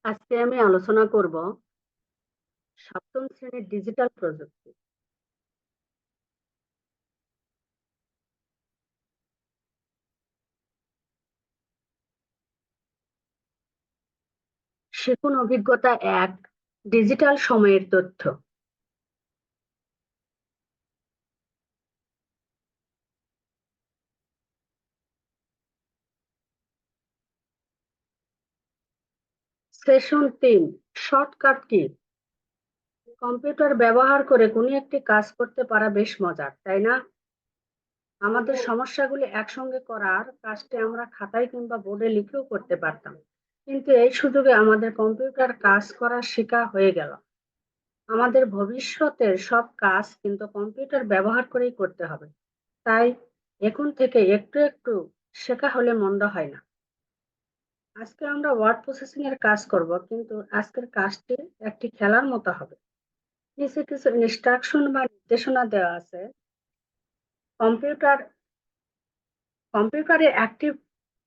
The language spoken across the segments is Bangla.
আজকে আমি আলোচনা করব সপ্তম শ্রেণীর ডিজিটাল প্রযুক্তি। শিখুন অভিজ্ঞতা 1, ডিজিটাল সময়ের তথ্য। Session 3, shortcut key. কম্পিউটার ব্যবহার করে কোনো একটি কাজ করতে পারা বেশ মজার, তাই না? আমাদের সমস্যাগুলি একসঙ্গে করার কাজটি আমরা খাতায় কিংবা বোর্ডে লিখেও করতে পারতাম, কিন্তু এই সুযোগে আমাদের কম্পিউটার কাজ করা শেখা হয়ে গেল। আমাদের ভবিষ্যতের সব কাজ কিন্তু কম্পিউটার ব্যবহার করেই করতে হবে। তাই এখন থেকে একটু একটু শেখা হলে মন্দ হয় না। আজকে আমরা ওয়ার্ড প্রসেসিং এর কাজ করব, কিন্তু আজকের কাজটি একটি খেলার মতো হবে। নিচে কিছু ইনস্ট্রাকশন বা নির্দেশনা দেওয়া আছে। কম্পিউটার কম্পিউটারে একটি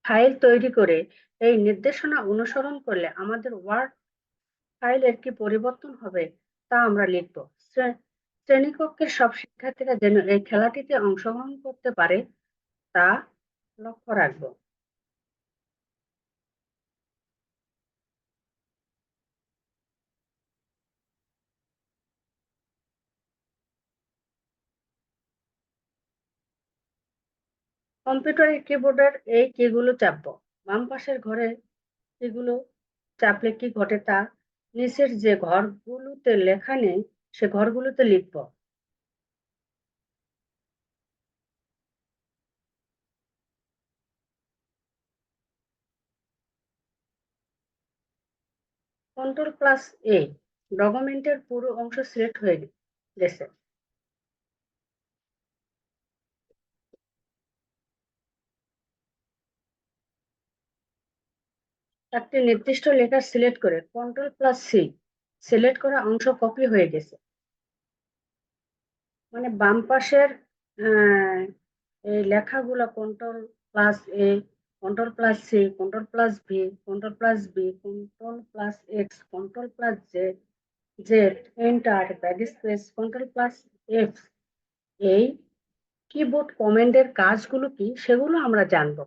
ফাইল তৈরি করে এই নির্দেশনা অনুসরণ করলে আমাদের ওয়ার্ড ফাইলের কি পরিবর্তন হবে তা আমরা লিখব। শ্রেণীকক্ষের সব শিক্ষার্থীরা যেন এই খেলাটিতে অংশগ্রহণ করতে পারে তা লক্ষ্য রাখবো। কম্পিউটারের কিবোর্ডের এই কিগুলো চাপবো। বাম পাশের ঘরে কিগুলো চাপলে কি ঘটে তা নিচের যে ঘরগুলোতে লেখা নেই সে ঘরগুলোতে লিখবো। কন্ট্রোল প্লাস এ, ডকুমেন্টের পুরো অংশ সিলেক্ট হয়ে গেছে। একটি নির্দিষ্ট লেখা সিলেক্ট করে কন্ট্রোল প্লাস সি, সিলেক্ট করা অংশ কপি হয়ে গেছে। মানে বাম পাশের আহ, এই লেখাগুলো control plus A, control plus C, control plus V, control plus B, control plus X, control plus Z, Z enter backspace, control plus F, এই কিবোর্ড কমান্ডের কাজগুলো কি সেগুলো আমরা জানবো।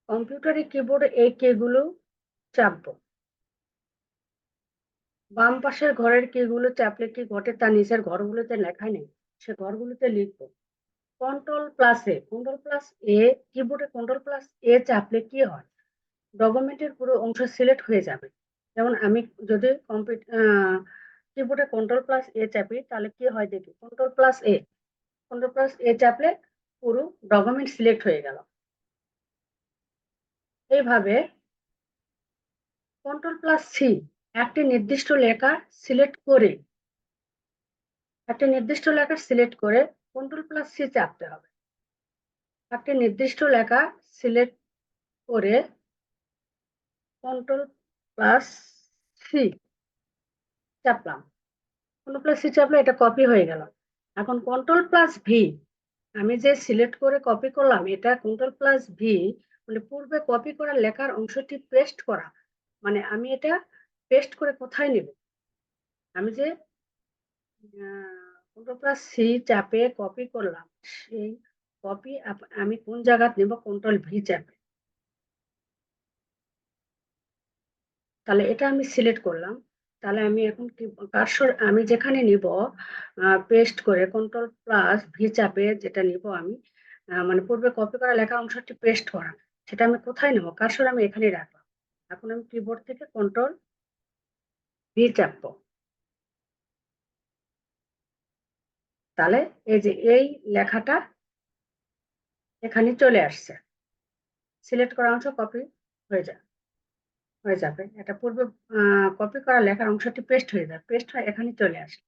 কম্পিউটারে কিবোর্ডে এই কিগুলো চাপবো। বাম পাশের ঘরের কিগুলো চাপলে কি ঘটে তা নিচের ঘরগুলোতে লেখা নেই, সে ঘরগুলোতে লিখবো। Control plus A, control plus এ, কিবোর্ডে কন্ট্রোল প্লাস এ চাপলে কি হয়, ডকুমেন্টের পুরো অংশ সিলেক্ট হয়ে যাবে। যেমন আমি যদি কিবোর্ডে কন্ট্রোল প্লাস এ চাপি তাহলে কি হয় দেখি, control plus A, control plus এ চাপলে পুরো ডকুমেন্ট সিলেক্ট হয়ে গেল। এইভাবে কন্ট্রোল প্লাস সি, একটি নির্দিষ্ট লেখা সিলেক্ট করে কন্ট্রোল প্লাস সি চাপতে হবে। একটি নির্দিষ্ট লেখা সিলেক্ট করে কন্ট্রোল প্লাস সি চাপলাম। কন্ট্রোল প্লাস সি চাপলে এটা কপি হয়ে গেল। এখন কন্ট্রোল প্লাস ভি, আমি যে সিলেক্ট করে কপি করলাম এটা কন্ট্রোল প্লাস ভি, মানে পূর্বে কপি করা লেখার অংশটি পেস্ট করা। মানে আমি এটা পেস্ট করে কোথায় নেব, আমি যে কন্ট্রোল প্লাস সি চাপে কপি করলাম সেই কপি আমি কোন জায়গায় নেব, কন্ট্রোল ভি চাপে। তাহলে এটা আমি সিলেক্ট করলাম। তাহলে আমি এখন কি কার্সর আমি যেখানে নিব, পেস্ট করে কন্ট্রোল প্লাস ভি চাপে যেটা নিব আমি, মানে পূর্বে কপি করা লেখা অংশটি পেস্ট করা, সেটা আমি কোথায় নেব, কার্সর আমি এখানে রাখলাম। এখন আমি কিবোর্ড থেকে কন্ট্রোল ভি চাপবো। তাহলে এই যে এই লেখাটা এখানে চলে আসছে, সিলেক্ট করা অংশ কপি হয়ে যায় হয়ে যাবে। এটা পূর্বে কপি করা লেখার অংশটি পেস্ট হয়ে যাবে, পেস্ট হয়ে এখানে চলে আসে।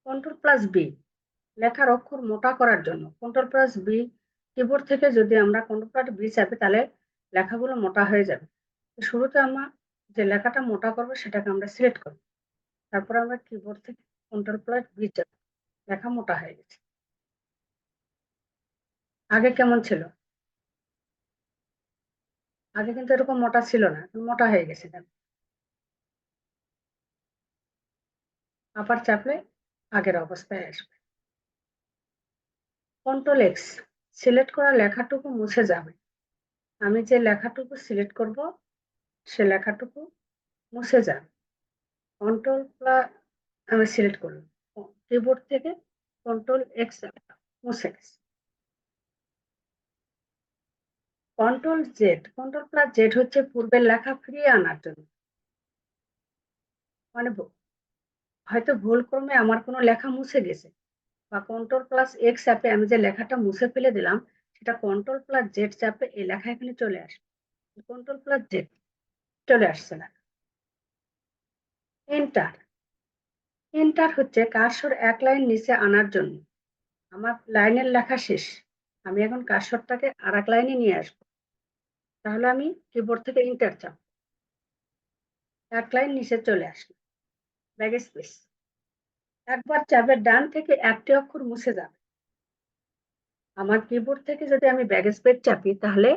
Ctrl+B লেখার অক্ষর মোটা করার জন্য। Ctrl+B কিবোর্ড থেকে যদি আমরা Ctrl+B চাপি তাহলে লেখাগুলো মোটা হয়ে যাবে। শুরুতে আমরা যে লেখাটা মোটা করব সেটাকে আমরা সিলেক্ট করব। তারপর আমরা কিবোর্ড থেকে Ctrl+B চাপি, লেখা মোটা হয়ে গেছে। আগে কেমন ছিল? আগে কিন্তু এরকম মোটা ছিল না, মোটা হয়ে গেছে। আবার চাপলে আগের অবস্থায় আসবে। Ctrl+X সিলেক্ট করা লেখাটুকু মুছে যাবে। আমি যে লেখাটুকু সিলেক্ট করব সে লেখাটুকু মুছে যাবে। আমি সিলেক্ট করলাম, কিবোর্ড থেকে Ctrl+X মুছে গেছে। Ctrl+Z হচ্ছে পূর্বের লেখা ফিরিয়ে আনার জন্য। মানে হয়তো ভুল ক্রমে আমার কোনো লেখা মুছে গেছে, বা Ctrl+X চাপে আমি যে লেখাটা মুছে ফেলে দিলাম সেটা Ctrl+Z চাপে এই লেখা এখানে চলে আসবে। Ctrl+Z চলে আসছে না। এন্টার হচ্ছে কার্সর এক লাইন নিচে আনার জন্য। আমার লাইনের লেখা শেষ, আমি এখন কার্সরটাকে আর এক লাইনে নিয়ে আসবো। তাহলে আমি কিবোর্ড থেকে এন্টার চাপ, এক লাইন নিচে চলে আসলো। ব্যাকস্পেস একবার চাপে ডান থেকে একটি অক্ষর মুছে যাবে। আমার কিবোর্ড থেকে যদি আমি ব্যাকস্পেস চাপি তাহলে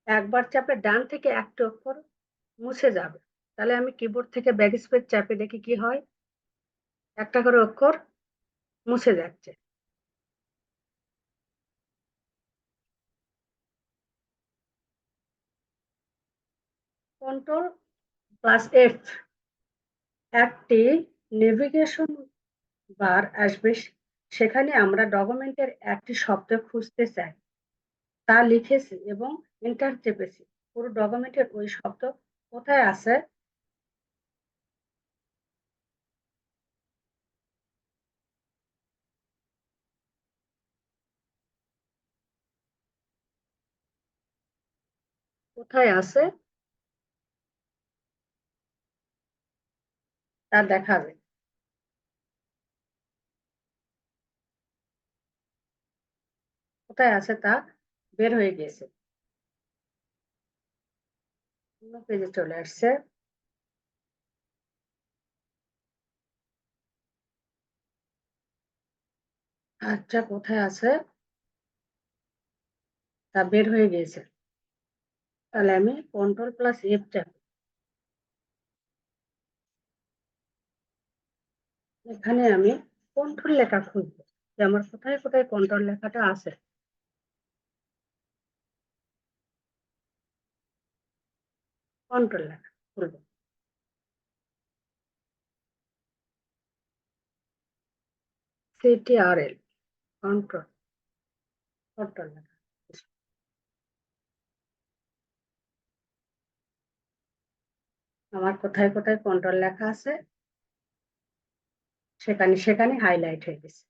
একবার চাপে ডান থেকে একটি অক্ষর মুছে যাবে। তাহলে আমি কিবোর্ড থেকে ব্যাকস্পেস চাপে দেখি কি হয়, একটা করে অক্ষর মুছে যাচ্ছে। Ctrl+F একটি নেভিগেশন বার আসবে, সেখানে আমরা ডকুমেন্টের একটি শব্দ খুঁজতে চাই, তা লিখেছি এবং এন্টার চেপেছি। পুরো ডকুমেন্টের ওই শব্দ কোথায় আছে কোথায় আছে তা দেখাবে। কোথায় আছে তা বের হয়ে গেছে, অন্য পেজে চলে আসছে। আচ্ছা, কোথায় আছে তা বের হয়ে গিয়েছে। তাহলে আমি Ctrl+F চাপ, এখানে আমি কন্ট্রোল লেখা খুঁজবো যে আমার কোথায় কোথায় কন্ট্রোল লেখাটা আছে। কন্ট্রোল লেখা খুলবো, CTRL কন্ট্রোল, কন্ট্রোল লেখা। আমার কোথায় কোথায় কন্ট্রোল লেখা আছে সেখানে সেখানে হাইলাইট হয়ে গেছে।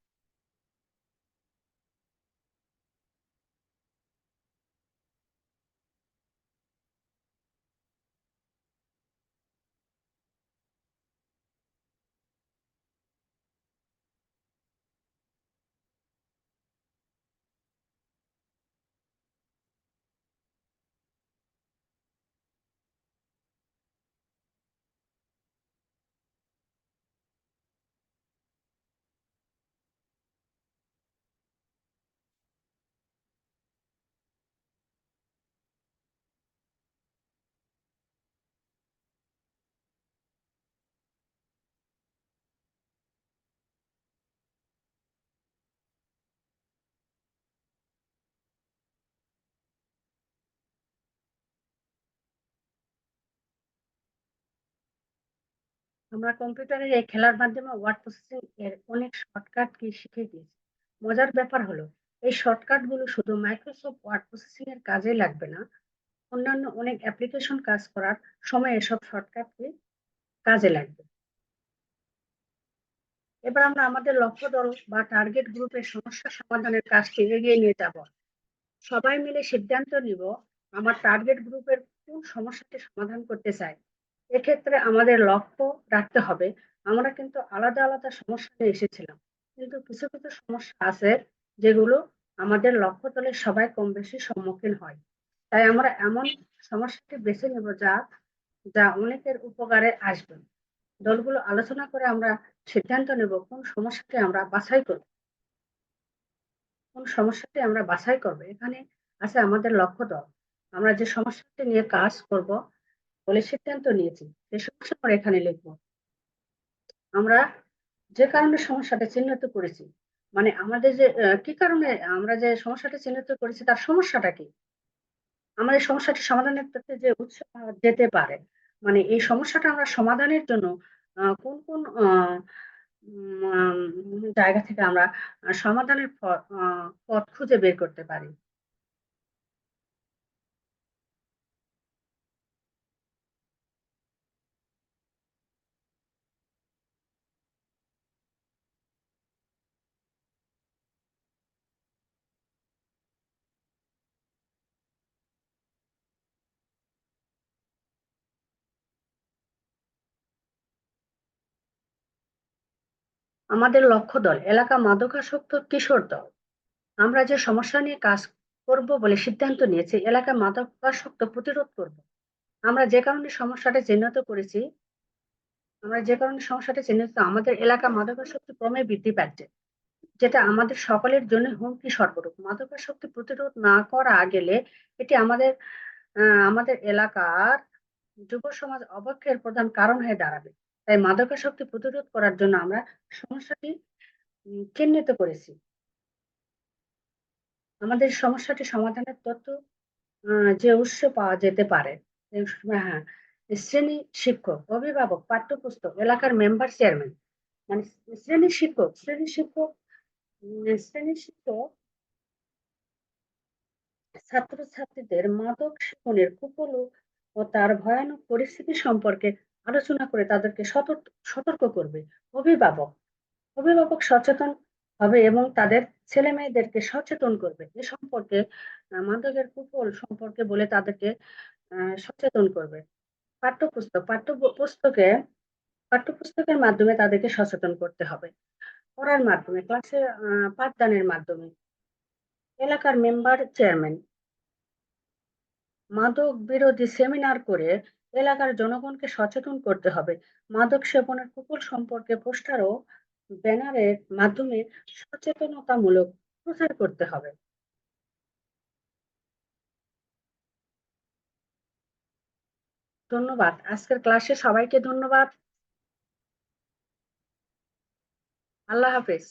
আমরা কম্পিউটারের এই খেলার মাধ্যমে ওয়ার্ড প্রসেসিং এর অনেক শর্টকাট কি শিখে গিয়েছি। মজার ব্যাপার হলো এই শর্টকাট গুলো শুধু মাইক্রোসফট ওয়ার্ড প্রসেসিং এর কাজে লাগবে না, অন্যান্য অনেক অ্যাপ্লিকেশন কাজ করার সময় এসব শর্টকাট কি কাজে লাগবে। এবার আমরা আমাদের লক্ষ্য দল বা টার্গেট গ্রুপের সমস্যা সমাধানের কাজটি এগিয়ে নিয়ে যাব। সবাই মিলে সিদ্ধান্ত নিব আমার টার্গেট গ্রুপের কোন সমস্যাটি সমাধান করতে চাই। এক্ষেত্রে আমাদের লক্ষ্য রাখতে হবে আমরা কিন্তু আলাদা আলাদা সমস্যা নিয়ে এসেছিলাম, কিন্তু কিছু কিছু সমস্যা আছে যেগুলো আমাদের লক্ষ্যতলে সবাই কম বেশি সম্মুখীন হয়। তাই আমরা এমন সমস্যাটি বেছে নেব যা যা অনেকের উপকারে আসবে। দলগুলো আলোচনা করে আমরা সিদ্ধান্ত নেব কোন সমস্যাটি আমরা বাছাই করব। এখানে আছে আমাদের লক্ষ্য দল। আমরা যে সমস্যাটি নিয়ে কাজ করব বলে সিদ্ধান্ত নিয়েছি সেই সমস্যা আমরা এখানে লিখব। আমরা যে কারণে সমস্যাটা চিহ্নিত করেছি, মানে আমাদের যে কি কারণে আমরা যে সমস্যাটা চিহ্নিত করেছি তার সমস্যাটা কি, আমরা এই সমস্যাটি সমাধানের ক্ষেত্রে যে উৎস যেতে পারে, মানে এই সমস্যাটা আমরা সমাধানের জন্য কোন কোন জায়গা থেকে আমরা সমাধানের পথ খুঁজে বের করতে পারি। আমাদের লক্ষ্য দল এলাকা মাদকাসক্ত কিশোর দল। আমরা যে সমস্যা নিয়ে কাজ করব বলে সিদ্ধান্ত নিয়েছি, এলাকা মাদকাসক্ত প্রতিরোধ করব। আমরা যে কারণে সমস্যাটা চিহ্নিত করেছি আমরা যে কারণে সমস্যাটা চিহ্নিত আমাদের এলাকা মাদকাসক্তি ক্রমে বৃদ্ধি পাচ্ছে, যেটা আমাদের সকলের জন্য হুমকি স্বরূপ। মাদকাসক্তি প্রতিরোধ না করা গেলে এটি আমাদের এলাকার যুব সমাজ অবক্ষয়ের প্রধান কারণ হয়ে দাঁড়াবে। তাই মাদকাসক্তি প্রতিরোধ করার জন্য আমরা সমস্যাটি চিহ্নিত করেছি। আমাদের সমস্যাটি সমাধানের তথ্য যে উৎস পাওয়া যেতে পারে। হ্যাঁ, শ্রেণী শিক্ষক, অভিভাবক, পাঠ্যপুস্তক, এলাকার মেম্বার, চেয়ারম্যান। মানে শ্রেণী শিক্ষক ছাত্রছাত্রীদের মাদক সেবনের কুফল ও তার ভয়ানক পরিস্থিতি সম্পর্কে আলোচনা করে তাদেরকে সতর্ক করবে। অভিভাবক অভিভাবক সচেতন হবে এবং তাদের ছেলে মেয়েদেরকে সচেতন করবে এ সম্পর্কে, মাদকের কুফল সম্পর্কে বলে তাদেরকে সচেতন করবে। পাঠ্যপুস্তকে পাঠ্যপুস্তকের মাধ্যমে তাদেরকে সচেতন করতে হবে। পড়ার মাধ্যমে, ক্লাসে পাঠদানের মাধ্যমে। এলাকার মেম্বার, চেয়ারম্যান মাদক বিরোধী সেমিনার করে এলাকার জনগণকে সচেতন করতে হবে। মাদক সেবনের কুফল সম্পর্কে পোস্টার ও ব্যানারের মাধ্যমে সচেতনতামূলক প্রচার করতে হবে। ধন্যবাদ। আজকের ক্লাসে সবাইকে ধন্যবাদ। আল্লাহ হাফেজ।